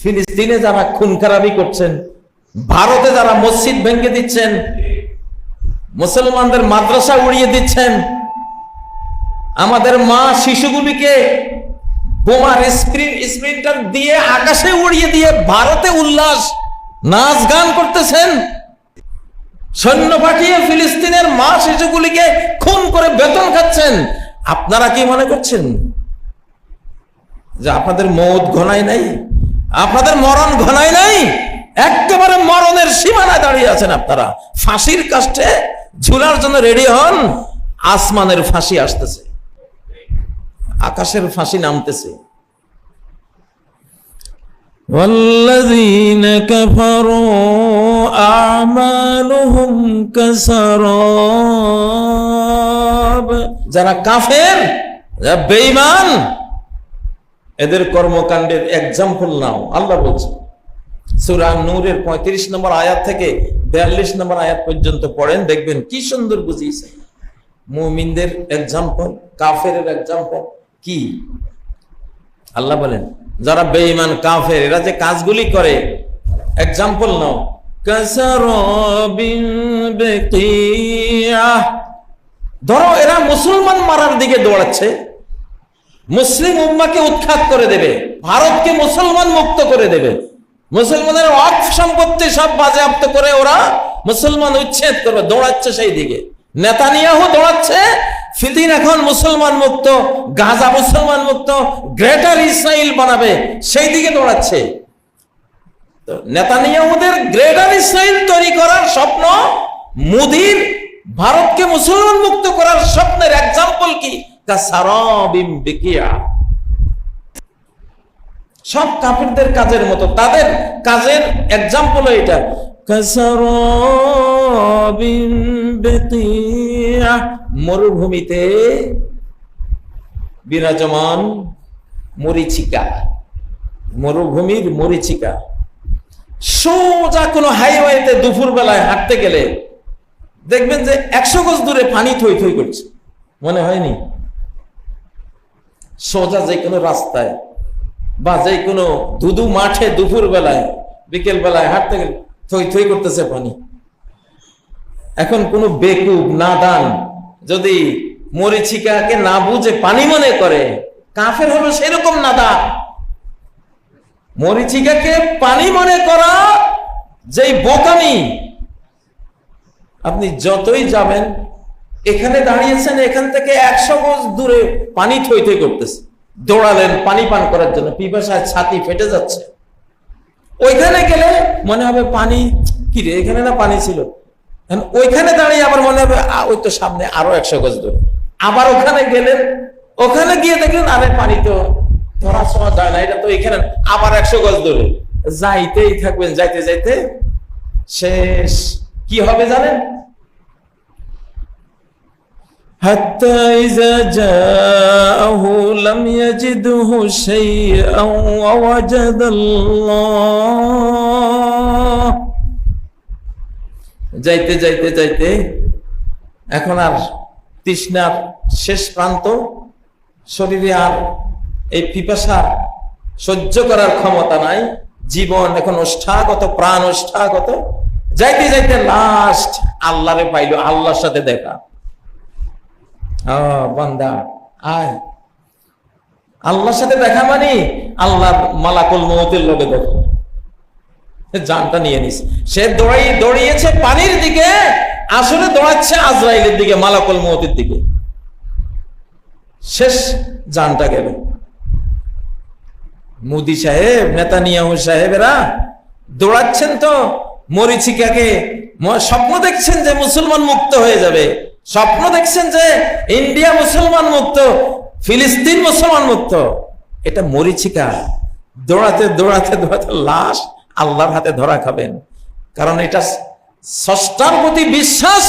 ফিলিস্তিনে যারা খুন খারাপি করছেন, ভারতে যারা মসজিদ ভেঙে দিচ্ছেন, মুসলমানদের মাদ্রাসা উড়িয়ে দিচ্ছেন, আমাদের মা শিশুগুলিকে বোমার স্প্রিন্টার দিয়ে আকাশে উড়িয়ে দিয়ে ভারতে উল্লাস নাচ গান করতেছেন, সৈন্য পাঠিয়ে ফিলিস্তিনের মা শিশুগুলিকে খুন করে বেতন খাচ্ছেন। আপনারা কি মনে করছেন যে আপনাদের মৌত ঘনায় নাই, আপনাদের মরণ ঘনায় নাই? একেবারে মরণের সীমানায় দাঁড়িয়ে আছেন আপনারা। ফাঁসির কাষ্টে ঝুলার জন্য রেডি হন। আসমানের ফাঁসি আসতেছে, আকাশের ফাঁসি নামতেছে। والذين كفروا أعمالهم كسراب, যারা কাফের, যারা বেঈমান, এদের কর্মকাণ্ডের এক্সাম্পল নাও। আল্লাহ বলছে সূরা নূরের 35 নম্বর আয়াত থেকে 42 নম্বর আয়াত পর্যন্ত পড়েন, দেখবেন কি সুন্দর বুঝিয়েছে। মুমিনদের এক্সাম্পল, কাফেরের এক্সাম্পল কি? আল্লাহ বলেন যারা বেঈমান কাফের, এরা যে কাজগুলি করে, এক্সাম্পল নাও। কাসারাবিন বিকিয়াহ, ধরো এরা মুসলমান মারার দিকে দৌড়াচ্ছে, মুসলিম উম্মাকে উৎখাত করে দেবে, ভারতকে মুসলমান মুক্ত করে দেবে, মুসলমানের ওয়াকফ সম্পত্তি সব বাজেয়াপ্ত করে ওরা মুসলমান উচ্ছেদ করবে, দৌড়াচ্ছে সেই দিকে। নেতানিয়াহু দৌড়াচ্ছে ফিলিস্তিন এখন মুসলমান মুক্ত, গাজা মুসলমান মুক্ত, গ্রেটার ইসরায়েল বানাবে, সেই দিকে দৌড়াচ্ছে। তো নেতানিয়াহুদের গ্রেটার ইসরায়েল তৈরি করার স্বপ্ন, মোদির ভারতকে মুসলমান মুক্ত করার স্বপ্নের এক্সাম্পল কি? কাসারাবিম বিকিয়া। সব কাফেরদের কাজের মতো, তাদের কাজের এক্সাম্পল এটা। কাসারাবিন বিকিয়া, মরুভূমিতে বিরাজমান মরিচিকা, মরুভূমির মরিচিকা। সোজা কোনো হাইওয়েতে দুপুর বেলায় হাঁটতে গেলে দেখবেন যে 100 গজ দূরে পানি থই থই করছে, মনে হয়নি? সোজা যে কোনো রাস্তায় বা যে কোনো ধুধু মাঠে দুপুর বেলায় বিকেল বেলায় হাঁটতে গেলে থই থই করতেছে পানি। এখন কোনো বেকুব নাদান যদি মরিচিকাকে না বুঝে পানি মনে করে, কাফের হলো সেরকম নাদান। মরিচিকাকে পানি মনে করা যেই বোকামি। আপনি যতই যাবেন, এখানে দাঁড়িয়েছেন, এখান থেকে 100 গজ দূরে পানি থই থই করতেছে, দৌড়ালেন পানি পান করার জন্য, পিপাসায় ছাতি ফেটে যাচ্ছে। ওইখানে গেলে মনে হবে পানি কি রে, এখানে না পানি ছিল। ওইখানে দাঁড়িয়ে আবার মনে হবে ওই তো সামনে আরো 100 গজ দূরে। আবার ওখানে গেলেন, ওখানে গিয়ে দেখলেন আরে পানি তো ধরা ছোঁয়া যায় না, এটা তো এখানে, আবার 100 গজ দূরে। যাইতেই থাকবেন, যাইতে যাইতে শেষ কি হবে জানেন? حتى إذا جاءه لم يجده شيئا ووجد الله, যাইতে যাইতে যাইতে এখন আর তৃষ্ণার শেষ প্রান্ত, শরীরে আর এই পিপাসা সহ্য করার ক্ষমতা নাই, জীবন এখন ওষ্ঠাগত, প্রাণ ওষ্ঠাগত। যাইতে যাইতে লাস্ট আল্লাহরে পাইল, আল্লাহর সাথে দেখা। বান্দা আয়, আল্লাহর সাথে দেখা মানে আল্লাহর মালাকুল মউতের লগে দেখা, জানটা নিয়ে নিস। সে দৌড়িয়েছে পানির দিকে, আসলে দৌড়াচ্ছে আজরাইলের দিকে, মালাকুল মউতের দিকে। শেষ জানটা গেল। মোদি সাহেব, নেতানিয়াহু সাহেবেরা দৌড়াচ্ছেন তো মরিচিকাকে, স্বপ্ন দেখছেন যে মুসলমান মুক্ত হয়ে যাবে, স্বপ্ন দেখছেন যে ইন্ডিয়া মুসলমান মুক্ত, ফিলিস্তিন মুসলমান মুক্ত। এটা মরিচিকা। দৌড়াতে দৌড়াতে দৌড়াতে লাশ আল্লাহর হাতে ধরা খাবেন। কারণ এটা স্রষ্টার প্রতি বিশ্বাস,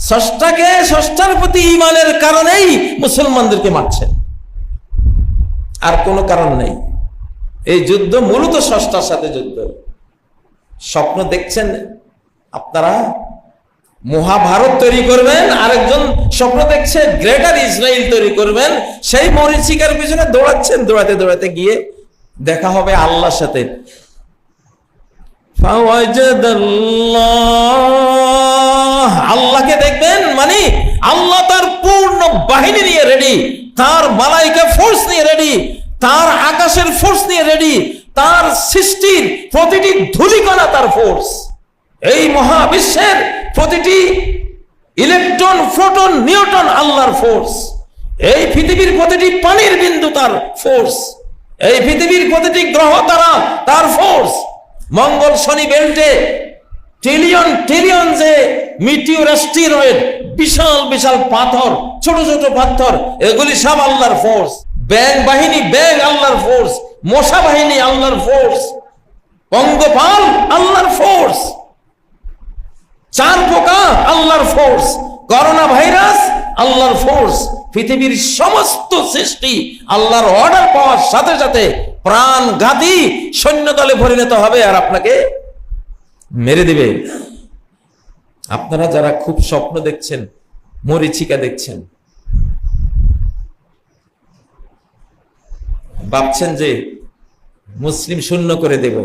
স্রষ্টার প্রতি ঈমানের কারণেই মুসলমানদেরকে মারছেন, আর কোনো কারণ নেই। এই যুদ্ধ মূলত স্রষ্টার সাথে যুদ্ধ। স্বপ্ন দেখছেন আপনারা মহাভারত তৈরি করবেন, আরেকজন স্বপ্ন দেখছে গ্রেটার ইসরায়েল তৈরি করবেন। সেই মরিচিকার পিছনে দৌড়াচ্ছেন, দৌড়াতে দৌড়াতে গিয়ে দেখা হবে আল্লাহর সাথে। فوجد الله আল্লাহকে দেখবেন, মানে আল্লাহ তার পূর্ণ বাহিনী নিয়ে রেডি, তার মালাইকা ফোর্স নিয়ে রেডি, তার আকাশের ফোর্স নিয়ে রেডি, তার সৃষ্টির প্রতিটি ধূলিকণা তার ফোর্স, এই মহাবিশ্বের প্রতিটি ইলেকট্রন, প্রোটন, নিউটন আল্লাহর ফোর্স, এই পৃথিবীর প্রতিটি পানির বিন্দু তার ফোর্স, এই পৃথিবীর প্রতিটি গ্রহ তারা তার ফোর্স। মঙ্গল শনি বেল্টে ট্রিলিয়ন ট্রিলিয়ন যে মিটিওর অ্যাস্টেরয়েড, বিশাল বিশাল পাথর, ছোট ছোট পাথর, এগুলি সব আল্লাহর ফোর্স। ব্যাং বাহিনী, ব্যাং আল্লাহর ফোর্স। মশা বাহিনী আল্লাহর ফোর্স। পঙ্গপাল আল্লাহর ফোর্স। চার পোকা আল্লাহর ফোর্স। করোনা ভাইরাস আল্লাহর ফোর্স। পৃথিবীর সমস্ত সৃষ্টি আল্লাহর অর্ডার পাওয়ার সাথে সাথে প্রাণঘাতী সৈন্য দলে পরিণত হবে আর আপনাকে মেরে দিবে। আপনারা যারা খুব স্বপ্ন দেখছেন, মরীচিকা দেখছেন, ভাবছেন যে মুসলিম শূন্য করে দেব,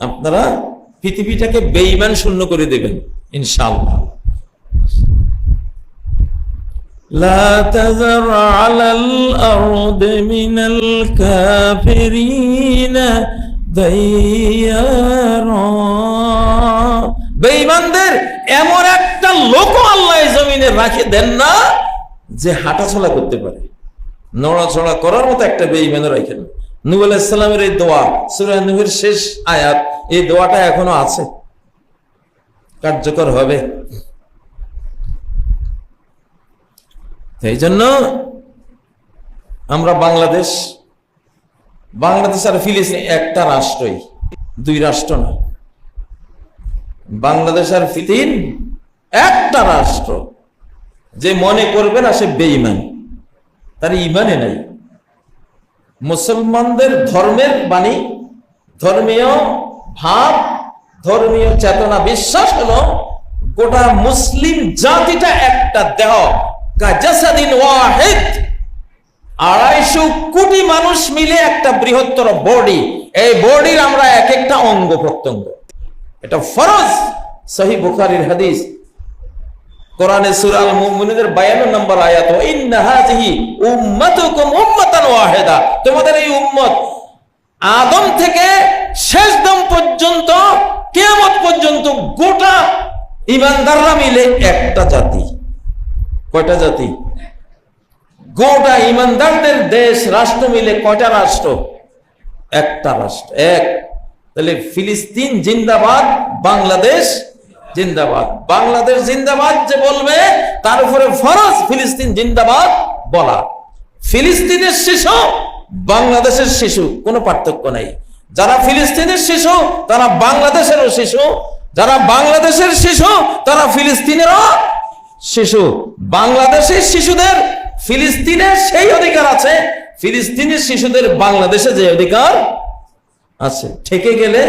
আপনারা পৃথিবীটাকে বেঈমান শূন্য করে দেবেন ইনশাআল্লাহ। لا تذر على الأرض من الكافرين ديارا বেঈমানদের এমন একটা লোক আল্লাহ জমিনে রাখে দেন না যে হাঁটাচলা করতে পারে, নড়াচড়া করার মতো একটা বেঈমান রাখেন। নূহ আলাইহিস সালামের এই দোয়া, সূরা নূহের শেষ আয়াত, এই দোয়াটা এখনো আছে, কার্যকর হবে। এই জন্য আমরা বাংলাদেশ আর ফিলিস্তিন একটা রাষ্ট্রই, দুই রাষ্ট্র না। বাংলাদেশ আর ফিলিস্তিন একটা রাষ্ট্র। যে মনে করবে না সে বেঈমান, তার ইমানে নাই। মুসলমানদের ধর্মের বাণী, ধর্মীয় ভাব, ধর্মীয় চেতনা, বিশ্বাস হলো গোটা মুসলিম জাতিটা একটা দেহ, কাজাসাদিন ওয়াহিদ, 250 কোটি মানুষ মিলে একটা বৃহত্তর বডি। এই বডির আমরা এক একটা অঙ্গ প্রত্যঙ্গ, এটা ফরজ। সহিহ বুখারীর হাদিস, কোরআনে সূরা আল মুমিনুনের 52 নম্বর আয়াত, ইন্না হাযিহি উম্মাতুকুম উম্মাতান ওয়াহিদা, তোমাদের এই উম্মত আদম থেকে শেষ দম পর্যন্ত, কিয়ামত পর্যন্ত গোটা ঈমানদাররা মিলে একটা জাতি। কয়টা জাতি? গোটা ঈমানদারদের দেশ, রাষ্ট্র মিলে কয়টা রাষ্ট্র? একটা রাষ্ট্র, এক। তাহলে ফিলিস্তিন জিন্দাবাদ, বাংলাদেশ জিন্দাবাদ। বাংলাদেশ জিন্দাবাদ যে বলবে তার উপরে ফরজ ফিলিস্তিন জিন্দাবাদ বলা। ফিলিস্তিনের শিশু, বাংলাদেশের শিশু, কোনো পার্থক্য নাই। যারা ফিলিস্তিনের শিশু তারা বাংলাদেশেরও শিশু, যারা বাংলাদেশের শিশু তারা ফিলিস্তিনেরও শিশু। বাংলাদেশের শিশুদের ফিলিস্তিনের সেই অধিকার আছে, ফিলিস্তিনের শিশুদের বাংলাদেশে যে অধিকার আছে। ঠেকে গেলে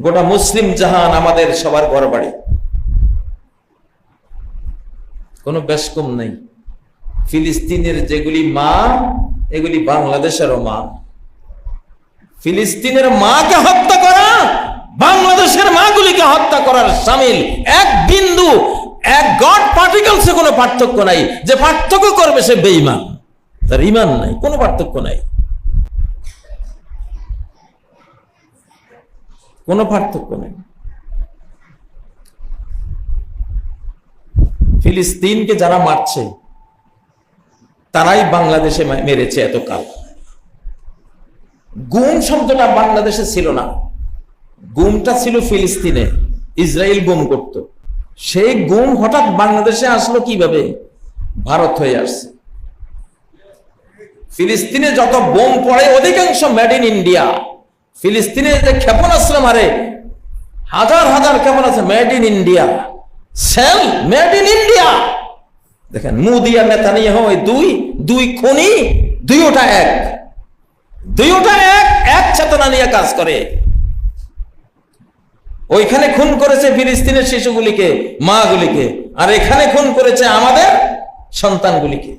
গোটা মুসলিম জাহান আমাদের সবার ঘর বাড়ি, কোনো বেশকম নেই। ফিলিস্তিনের যেগুলি মা, এগুলি বাংলাদেশেরও মা। ফিলিস্তিনের মাকে হত্যা করা বাংলাদেশের মাগুলিকে হত্যা করার শামিল। এক বিন্দু, এক গড পার্টিকলসে কোনো পার্থক্য নাই। যে পার্থক্য করবে সে বেঈমান, তার ঈমান নাই, কোনো পার্থক্য নাই, কোনো পার্থক্য নেই। ফিলিস্তিনকে যারা মারছে তারাই বাংলাদেশে মেরেছে এতকাল। গুম শব্দটা বাংলাদেশে ছিল না, গুমটা ছিল ফিলিস্তিনে, ইসরায়েল গুম করত। সেই গুম হঠাৎ বাংলাদেশে আসলো কিভাবে? ভারত হয়ে আসছে। ফিলিস্তিনে যত বোম পড়ে অধিকাংশ মেড ইন ইন্ডিয়া। ফিলিস্তিনে যে ক্ষেপণাস্ত্র মারে, হাজার হাজার ক্ষেপণাস্ত্র made in India, shell made in India. দেখেন মোদি আর নেতানিয়াহু, ওই দুই খুনি, দুইটা এক, এক চেতনা নিয়ে কাজ করে। ওইখানে খুন করেছে ফিলিস্তিনের শিশুগুলিকে, মাগুলিকে, আর এখানে খুন করেছে আমাদের সন্তানগুলিকে।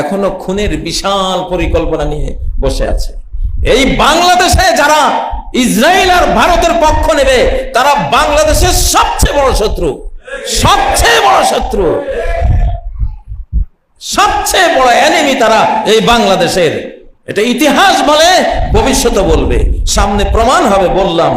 এখনো খুনের বিশাল পরিকল্পনা নিয়ে বসে আছে। এই বাংলাদেশে যারা ইসরায়েল আর ভারতের পক্ষ নেবে তারা বাংলাদেশের সবচেয়ে বড় শত্রু, সবচেয়ে বড় শত্রু, সবচেয়ে বড় এনিমি তারা এই বাংলাদেশের। এটা ইতিহাস বলে, ভবিষ্যতে বলবে, সামনে প্রমাণ হবে। বললাম